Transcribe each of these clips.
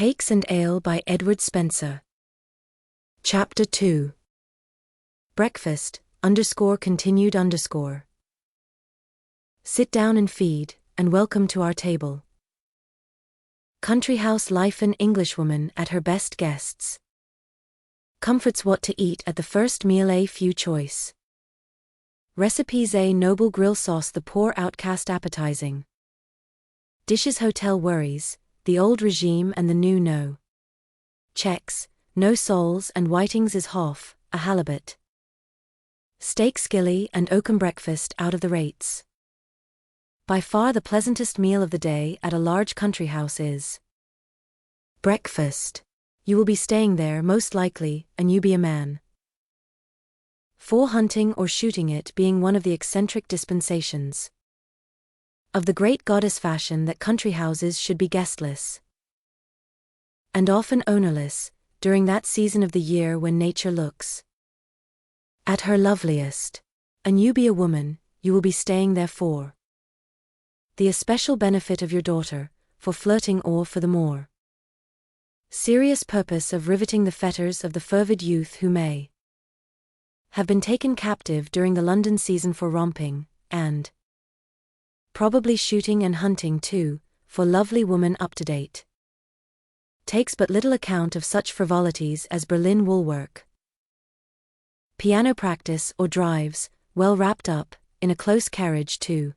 Cakes and Ale by Edward Spencer. Chapter 2. Breakfast, continued. Sit down and feed, and welcome to our table. Country house life, an Englishwoman at her best, guests. Comforts what to eat at the first meal, a few choice recipes, a noble grill sauce, the poor outcast appetizing dishes, hotel worries, the old regime and the new, no checks, no soles and whitings, is hoff, a halibut, steak, skilly and oakum, breakfast out of the rates. By far the pleasantest meal of the day at a large country house is breakfast. You will be staying there most likely, and you be a man. For hunting or shooting, it being one of the eccentric dispensations of the great goddess fashion that country houses should be guestless and often ownerless during that season of the year when nature looks at her loveliest. And you be a woman, you will be staying there for the especial benefit of your daughter, for flirting or for the more serious purpose of riveting the fetters of the fervid youth who may have been taken captive during the London season for romping, and probably shooting and hunting too, for lovely woman up to date takes but little account of such frivolities as Berlin wool work, piano practice, or drives, well wrapped up, in a close carriage to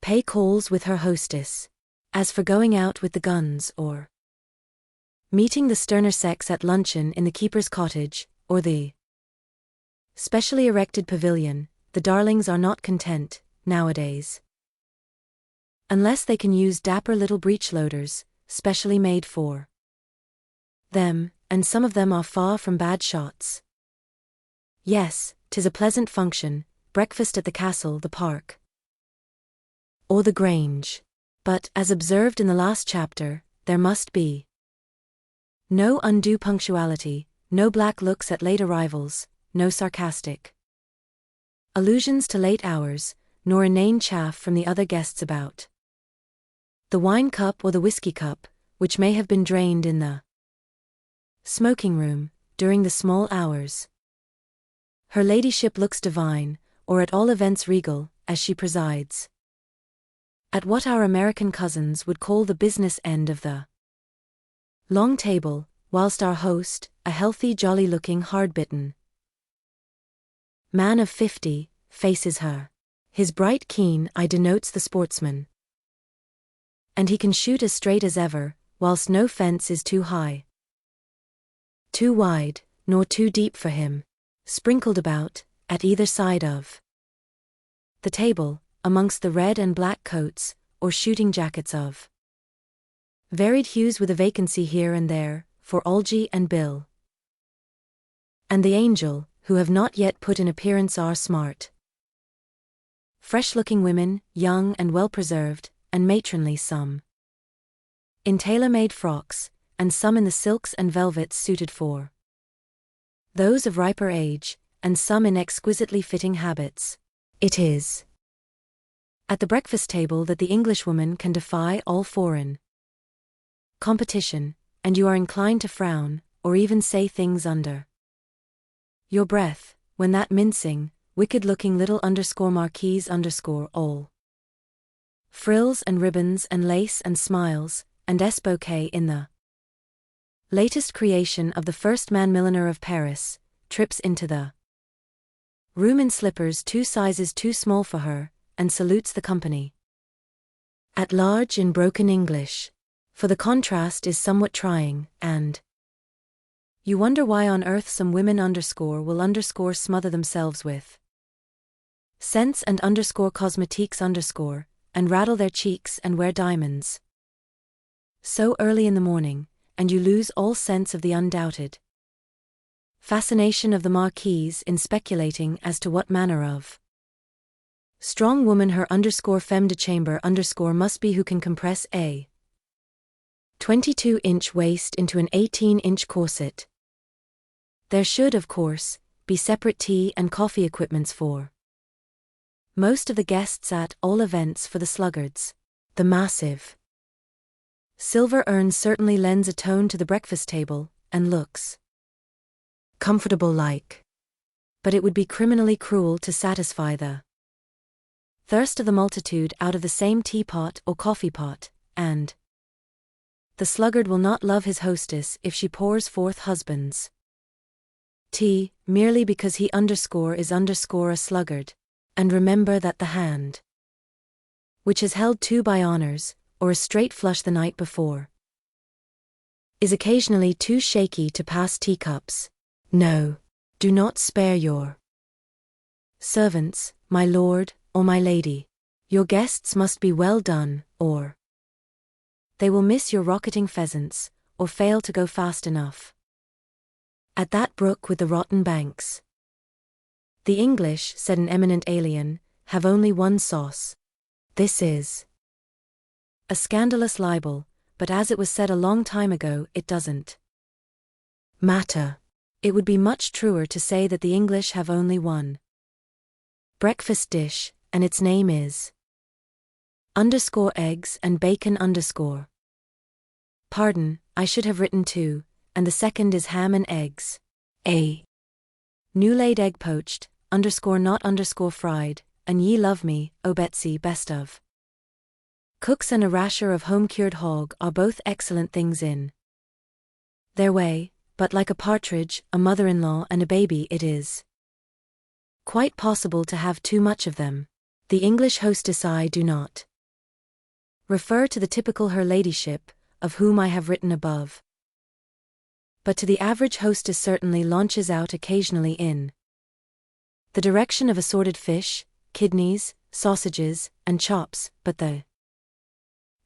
pay calls with her hostess. As for going out with the guns, or meeting the sterner sex at luncheon in the keeper's cottage, or the specially erected pavilion, the darlings are not content, nowadays, unless they can use dapper little breech-loaders, specially made for them, and some of them are far from bad shots. Yes, 'tis a pleasant function, breakfast at the castle, the park, or the grange. But, as observed in the last chapter, there must be no undue punctuality, no black looks at late arrivals, no sarcastic allusions to late hours, nor inane chaff from the other guests about the wine cup or the whiskey cup, which may have been drained in the smoking room during the small hours. Her ladyship looks divine, or at all events regal, as she presides at what our American cousins would call the business end of the long table, whilst our host, a healthy, jolly-looking, hard-bitten man of 50, faces her. His bright keen eye denotes the sportsman, and he can shoot as straight as ever, whilst no fence is too high, too wide, nor too deep for him. Sprinkled about, at either side of the table, amongst the red and black coats, or shooting jackets of varied hues, with a vacancy here and there, for Algy and Bill and the Angel, who have not yet put in appearance, are smart, fresh-looking women, young and well-preserved, and matronly, some in tailor-made frocks, and some in the silks and velvets suited for those of riper age, and some in exquisitely fitting habits. It is at the breakfast table that the Englishwoman can defy all foreign competition, and you are inclined to frown, or even say things under your breath, when that mincing, wicked-looking little Marquise all frills and ribbons and lace and smiles, and bouquet in the latest creation of the first man milliner of Paris, trips into the room in slippers 2 sizes too small for her, and salutes the company at large in broken English, for the contrast is somewhat trying, and you wonder why on earth some women will smother themselves with scents and cosmetiques and rattle their cheeks and wear diamonds so early in the morning, and you lose all sense of the undoubted fascination of the Marquise in speculating as to what manner of strong woman her femme de chambre must be, who can compress a 22-inch waist into an 18-inch corset. There should, of course, be separate tea and coffee equipments for most of the guests, at all events for the sluggards. The massive Silver urn certainly lends a tone to the breakfast table, and looks comfortable like. But it would be criminally cruel to satisfy the thirst of the multitude out of the same teapot or coffee pot, and the sluggard will not love his hostess if she pours forth husbands' tea, merely because he is a sluggard. And remember that the hand which has held two by honors, or a straight flush the night before, is occasionally too shaky to pass teacups. No, do not spare your servants, my lord, or my lady. Your guests must be well done, or they will miss your rocketing pheasants, or fail to go fast enough. At that brook with the rotten banks. The English, said an eminent alien, have only one sauce. This is a scandalous libel, but as it was said a long time ago, it doesn't matter. It would be much truer to say that the English have only one breakfast dish, and its name is _eggs and bacon _. Pardon, I should have written two, and the second is ham and eggs. A new laid egg poached, _not fried, and ye love me, O Betsy, best of cooks, and a rasher of home-cured hog are both excellent things in their way, but like a partridge, a mother-in-law and a baby it is quite possible to have too much of them. The English hostess I do not refer to the typical her ladyship, of whom I have written above, but to the average hostess certainly launches out occasionally in the direction of assorted fish, kidneys, sausages, and chops, but the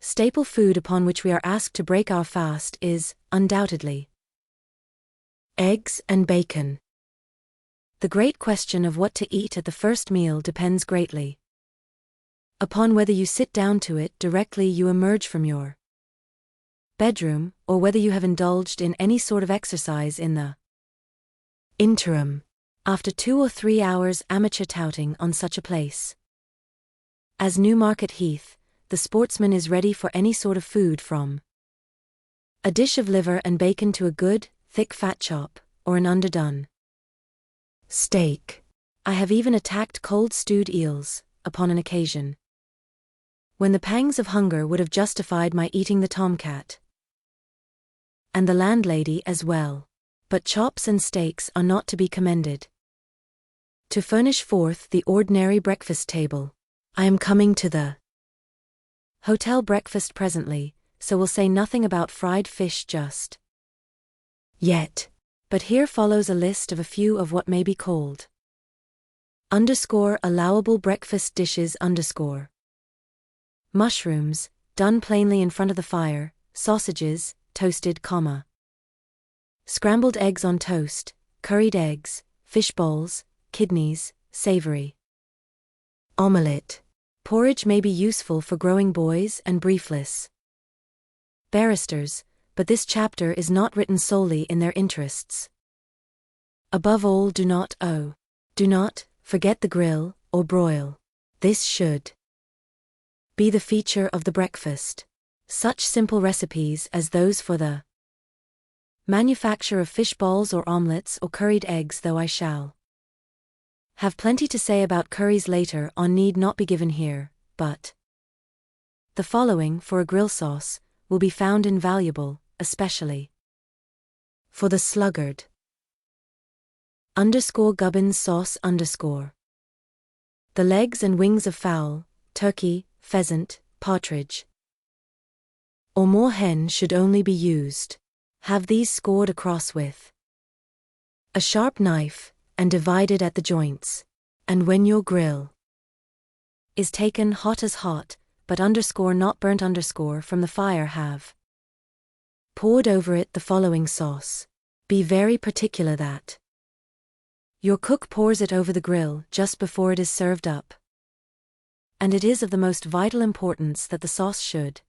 staple food upon which we are asked to break our fast is, undoubtedly, eggs and bacon. The great question of what to eat at the first meal depends greatly upon whether you sit down to it directly you emerge from your bedroom, or whether you have indulged in any sort of exercise in the interim, after 2 or 3 hours amateur touting on such a place as Newmarket Heath. The sportsman is ready for any sort of food, from a dish of liver and bacon to a good, thick fat chop, or an underdone steak. I have even attacked cold stewed eels, upon an occasion when the pangs of hunger would have justified my eating the tomcat and the landlady as well. But chops and steaks are not to be commended to furnish forth the ordinary breakfast table. I am coming to the hotel breakfast presently, so will say nothing about fried fish just yet. But here follows a list of a few of what may be called allowable breakfast dishes _ mushrooms, done plainly in front of the fire, sausages, toasted, scrambled eggs on toast, curried eggs, fish balls, kidneys, savory omelette. Porridge may be useful for growing boys and briefless barristers, but this chapter is not written solely in their interests. Above all, do not forget the grill, or broil. This should be the feature of the breakfast. Such simple recipes as those for the manufacture of fish balls or omelettes or curried eggs, though I shall have plenty to say about curries later on, need not be given here, but the following, for a grill sauce, will be found invaluable, especially for the sluggard. Gubbins sauce _ the legs and wings of fowl, turkey, pheasant, partridge, or more hen should only be used. Have these scored across with a sharp knife, and divided at the joints. And when your grill is taken hot as hot, but not burnt from the fire, have poured over it the following sauce. Be very particular that your cook pours it over the grill just before it is served up. And it is of the most vital importance that the sauce should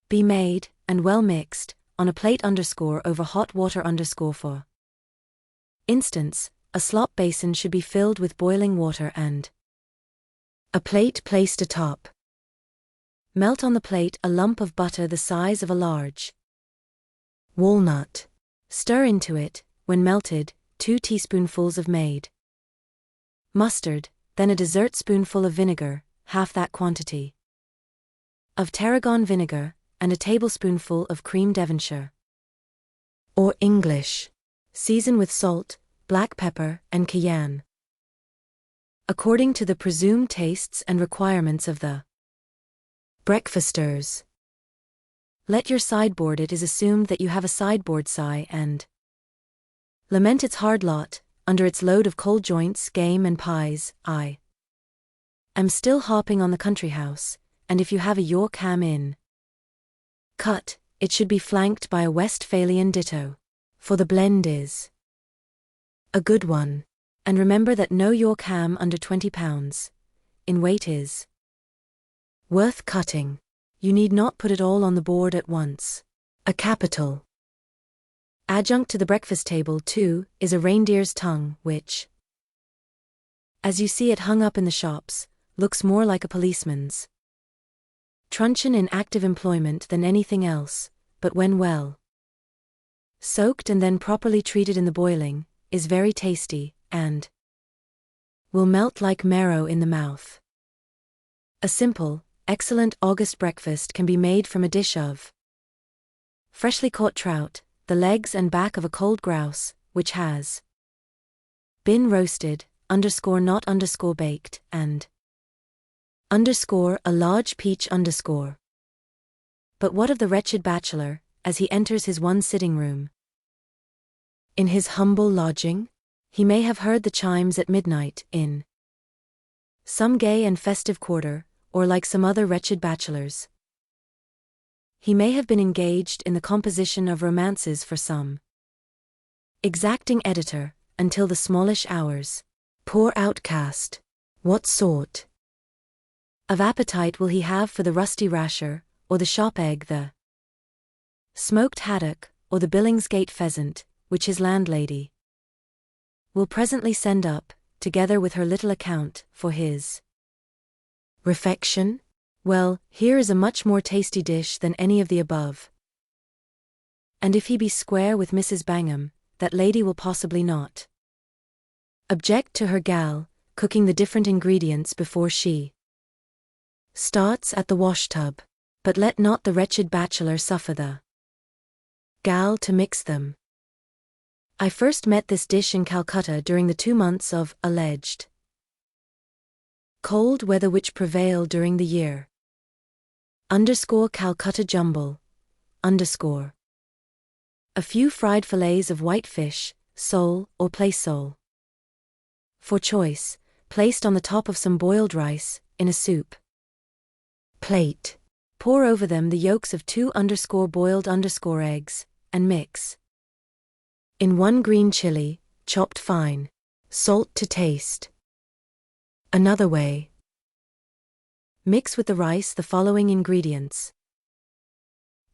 be made, and well mixed, on a plate over hot water for instance, a slop basin should be filled with boiling water and a plate placed atop. Melt on the plate a lump of butter the size of a large walnut. Stir into it, when melted, 2 teaspoonfuls of made mustard, then a dessertspoonful of vinegar, half that quantity of tarragon vinegar, and a tablespoonful of cream Devonshire or English. Season with salt, black pepper, and cayenne, according to the presumed tastes and requirements of the breakfasters. Let your sideboard. It is assumed that you have a sideboard, sigh and lament its hard lot, under its load of cold joints, game and pies. I am still hopping on the country house, and if you have a York ham in cut, it should be flanked by a Westphalian ditto, for the blend is a good one. And remember that no York ham under 20 pounds in weight is worth cutting. You need not put it all on the board at once. A capital adjunct to the breakfast table, too, is a reindeer's tongue, which, as you see it hung up in the shops, looks more like a policeman's truncheon in active employment than anything else, but when well soaked and then properly treated in the boiling, is very tasty, and will melt like marrow in the mouth. A simple, excellent August breakfast can be made from a dish of freshly caught trout, the legs and back of a cold grouse, which has been roasted, not baked, and a large peach. But what of the wretched bachelor, as he enters his one sitting room in his humble lodging? He may have heard the chimes at midnight, in some gay and festive quarter, or like some other wretched bachelors, he may have been engaged in the composition of romances for some exacting editor, until the smallish hours. Poor outcast! What sort of appetite will he have for the rusty rasher, or the shop egg, the smoked haddock, or the Billingsgate pheasant, which his landlady will presently send up, together with her little account, for his refection? Well, here is a much more tasty dish than any of the above. And if he be square with Mrs. Bangham, that lady will possibly not object to her gal cooking the different ingredients before she starts at the washtub. But let not the wretched bachelor suffer the gal to mix them. I first met this dish in Calcutta during the 2 months of alleged cold weather which prevail during the year. Calcutta jumble. A few fried fillets of white fish, sole or place sole, for choice, placed on the top of some boiled rice, in a soup plate. Pour over them the yolks of 2 boiled eggs, and mix in 1 green chili, chopped fine. Salt to taste. Another way. Mix with the rice the following ingredients: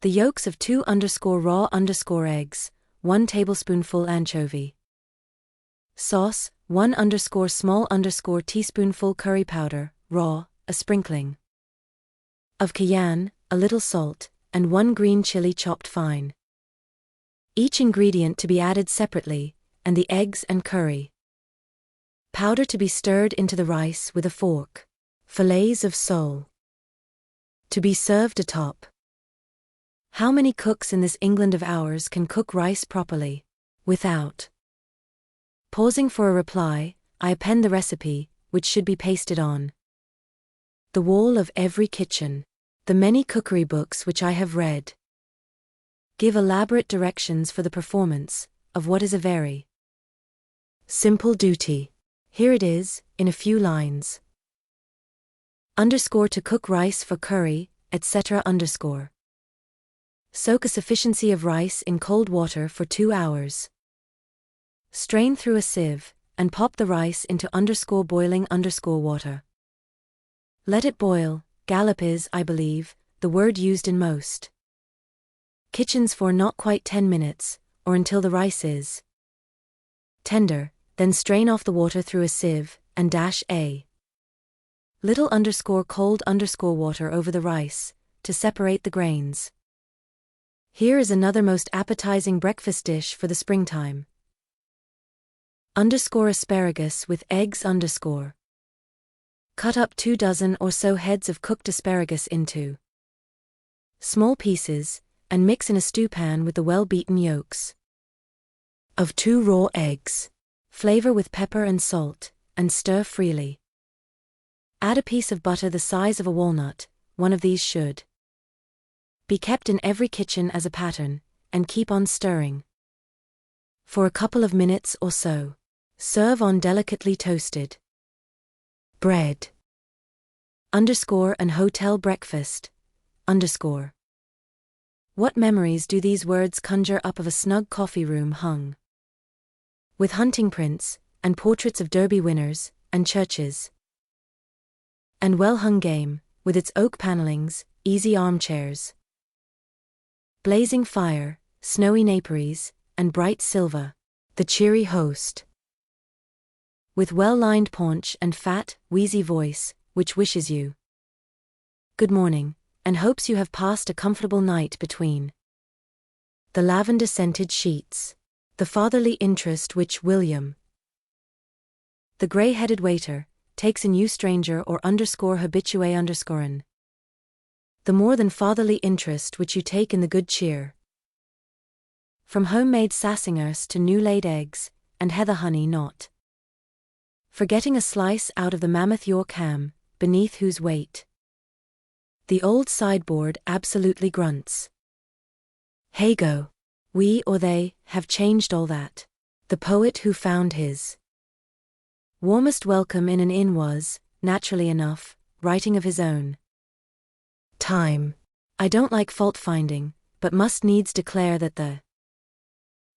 the yolks of 2 raw eggs, 1 tablespoonful anchovy sauce, 1 small teaspoonful curry powder, raw, a sprinkling of cayenne, a little salt, and 1 green chili chopped fine. Each ingredient to be added separately, and the eggs and curry powder to be stirred into the rice with a fork. Fillets of sole to be served atop. How many cooks in this England of ours can cook rice properly? Without pausing for a reply, I append the recipe, which should be pasted on the wall of every kitchen. The many cookery books which I have read give elaborate directions for the performance of what is a very simple duty. Here it is, in a few lines. To cook rice for curry, etc. Soak a sufficiency of rice in cold water for 2 hours. Strain through a sieve, and pop the rice into boiling water. Let it boil. Gallop is, I believe, the word used in most kitchens for not quite 10 minutes, or until the rice is tender, then strain off the water through a sieve, and dash a Little underscore cold underscore water over the rice, to separate the grains. Here is another most appetizing breakfast dish for the springtime. Underscore asparagus with eggs underscore. Cut up 2 dozen or so heads of cooked asparagus into small pieces, and mix in a stew pan with the well-beaten yolks of 2 raw eggs. Flavor with pepper and salt, and stir freely. Add a piece of butter the size of a walnut. One of these should be kept in every kitchen as a pattern, and keep on stirring for a couple of minutes or so. Serve on delicately toasted bread. Underscore and hotel breakfast. Underscore. What memories do these words conjure up of a snug coffee room hung with hunting prints, and portraits of Derby winners, and churches, and well-hung game, with its oak panellings, easy armchairs, blazing fire, snowy naperies, and bright silver. The cheery host, with well-lined paunch and fat, wheezy voice, which wishes you good morning, and hopes you have passed a comfortable night between the lavender-scented sheets. The fatherly interest which William, the grey-headed waiter, takes in you stranger or underscore habitue underscoren. The more than fatherly interest which you take in the good cheer. From homemade sassingers to new-laid eggs, and heather honey not forgetting a slice out of the mammoth York ham, beneath whose weight the old sideboard absolutely grunts. Hey go. We or they have changed all that. The poet who found his warmest welcome in an inn was, naturally enough, writing of his own time. I don't like fault-finding, but must needs declare that the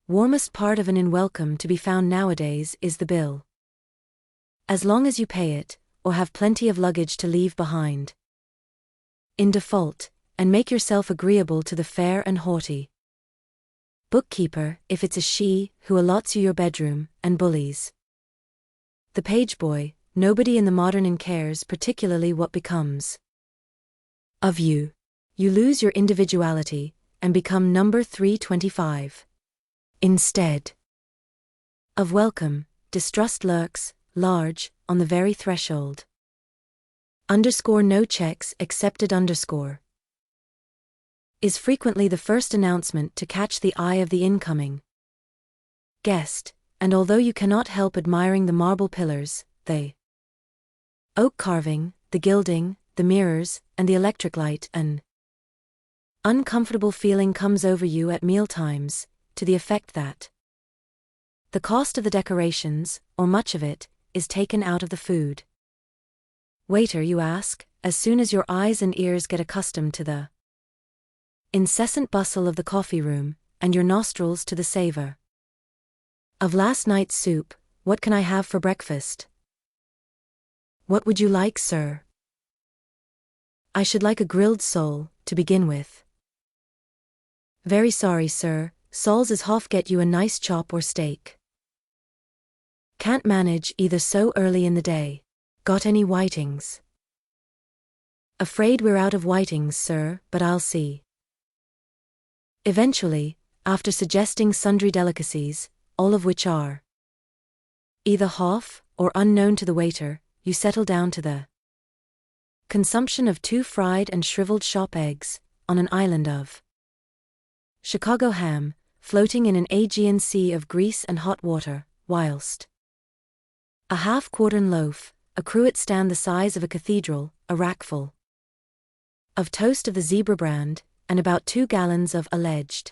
warmest part of an inn welcome to be found nowadays is the bill. As long as you pay it, or have plenty of luggage to leave behind. In default, and make yourself agreeable to the fair and haughty bookkeeper, if it's a she, who allots you your bedroom, and bullies the page boy. Nobody in the modern inn cares particularly what becomes of you. You lose your individuality, and become number 325. Instead of welcome, distrust lurks, large, on the very threshold. Underscore no checks accepted underscore is frequently the first announcement to catch the eye of the incoming guest, and although you cannot help admiring the marble pillars, the oak carving, the gilding, the mirrors, and the electric light, an uncomfortable feeling comes over you at mealtimes, to the effect that the cost of the decorations, or much of it, is taken out of the food. Waiter, you ask, as soon as your eyes and ears get accustomed to the incessant bustle of the coffee room, and your nostrils to the savor of last night's soup, what can I have for breakfast? What would you like, sir? I should like a grilled sole, to begin with. Very sorry, sir, soles is half get you a nice chop or steak. Can't manage either so early in the day. Got any whitings? Afraid we're out of whitings, sir, but I'll see. Eventually, after suggesting sundry delicacies, all of which are either half or unknown to the waiter, you settle down to the consumption of 2 fried and shriveled shop eggs, on an island of Chicago ham, floating in an Aegean sea of grease and hot water, whilst a half-quartern loaf, a cruet stand the size of a cathedral, a rackful of toast of the zebra brand, and about 2 gallons of alleged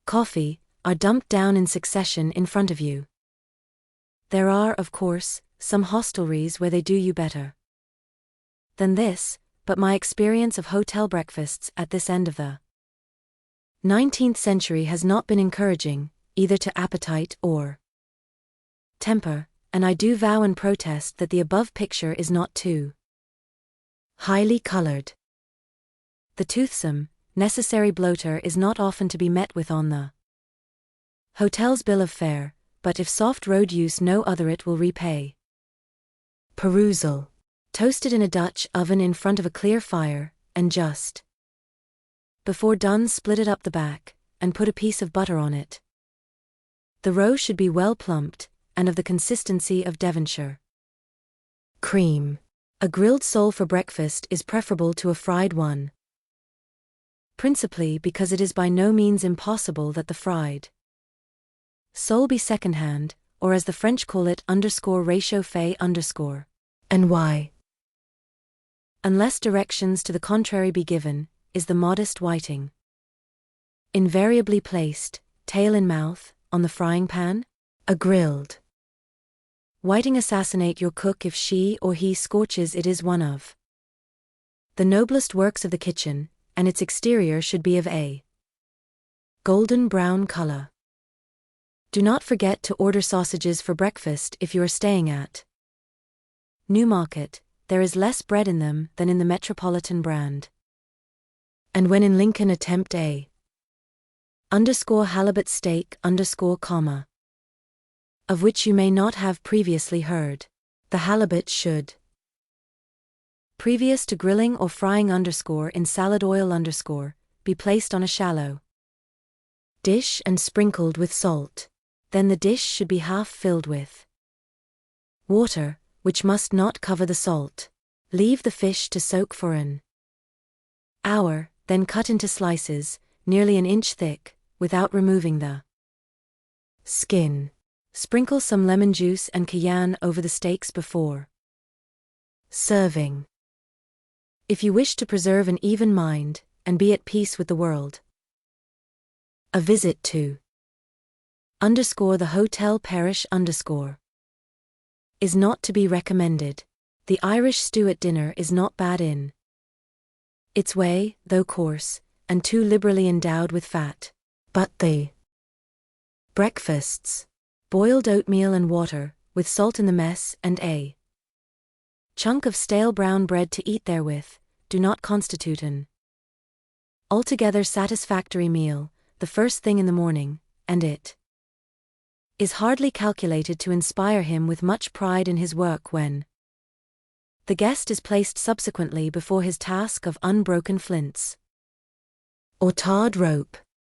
coffee, are dumped down in succession in front of you. There are, of course, some hostelries where they do you better than this, but my experience of hotel breakfasts at this end of the 19th century has not been encouraging, either to appetite or temper, and I do vow and protest that the above picture is not too highly colored. The toothsome, necessary bloater is not often to be met with on the hotel's bill of fare, but if soft road use no other it will repay perusal. Toast it in a Dutch oven in front of a clear fire, and just before done split it up the back, and put a piece of butter on it. The roe should be well plumped, and of the consistency of Devonshire cream. A grilled sole for breakfast is preferable to a fried one, principally because it is by no means impossible that the fried sole be second-hand, or as the French call it _réchauffé_. And why? Unless directions to the contrary be given, is the modest whiting invariably placed, tail in mouth, on the frying pan? A grilled whiting assassinate your cook if she or he scorches it is one of the noblest works of the kitchen, and its exterior should be of a golden brown color. Do not forget to order sausages for breakfast if you are staying at Newmarket. There is less bread in them than in the Metropolitan brand. And when in Lincoln attempt a _halibut steak _, of which you may not have previously heard. The halibut should, previous to grilling or frying in salad oil be placed on a shallow dish and sprinkled with salt. Then the dish should be half filled with water, which must not cover the salt. Leave the fish to soak for an hour, then cut into slices, nearly an inch thick, without removing the skin. Sprinkle some lemon juice and cayenne over the steaks before serving. If you wish to preserve an even mind, and be at peace with the world, a visit to the Hotel Parish is not to be recommended. The Irish stew at dinner is not bad in its way, though coarse, and too liberally endowed with fat. But the breakfasts, boiled oatmeal and water, with salt in the mess and a chunk of stale brown bread to eat therewith, do not constitute an altogether satisfactory meal, the first thing in the morning, and it is hardly calculated to inspire him with much pride in his work when the guest is placed subsequently before his task of unbroken flints or tarred rope.